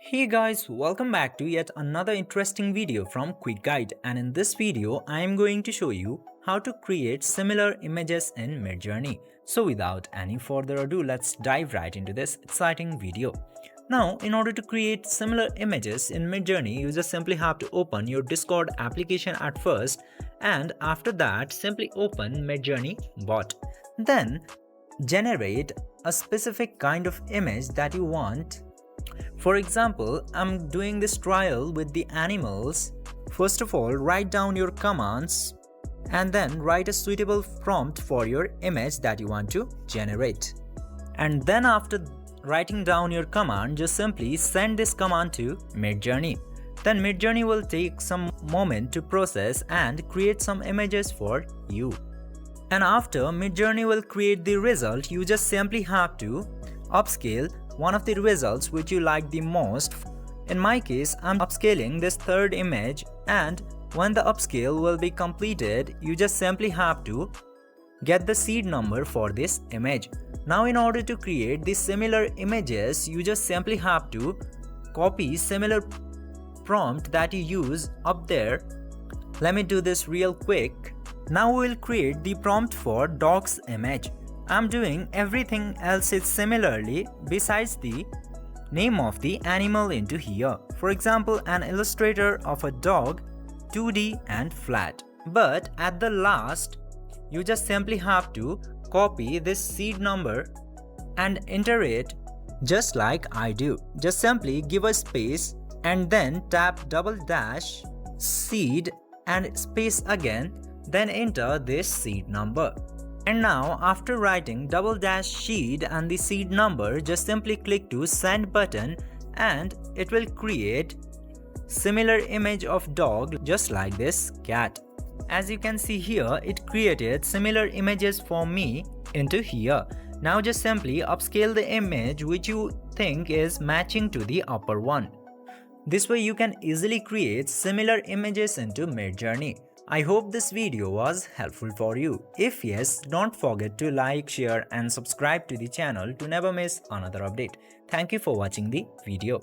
Hey guys, welcome back to yet another interesting video from Quick Guide, and in this video I am going to show you how to create similar images in Midjourney. So without any further ado, let's dive right into this exciting video. Now, in order to create similar images in Midjourney, you just simply have to open your Discord application at first, and after that simply open Midjourney bot. Then generate a specific kind of image that you want. For example, I'm doing this trial with the animals. First of all, write down your commands and then write a suitable prompt for your image that you want to generate. And then after writing down your command, just simply send this command to Midjourney. Then Midjourney will take some moment to process and create some images for you. And after Midjourney will create the result, you just simply have to upscale one of the results which you like the most. In my case, I'm upscaling this third image, and when the upscale will be completed, you just simply have to get the seed number for this image. Now in order to create the similar images, you just simply have to copy similar prompt that you use up there. Let me do this real quick. Now we will create the prompt for dog's image. I'm doing everything else is similarly besides the name of the animal into here. For example, an illustrator of a dog, 2D and flat. But at the last, you just simply have to copy this seed number and enter it just like I do. Just simply give a space and then tap double dash seed and space again, then enter this seed number. And now after writing double dash seed and the seed number, just simply click to send button and it will create similar image of dog just like this cat. As you can see here, it created similar images for me into here. Now just simply upscale the image which you think is matching to the upper one. This way you can easily create similar images into Midjourney. I hope this video was helpful for you. If yes, don't forget to like, share and subscribe to the channel to never miss another update. Thank you for watching the video.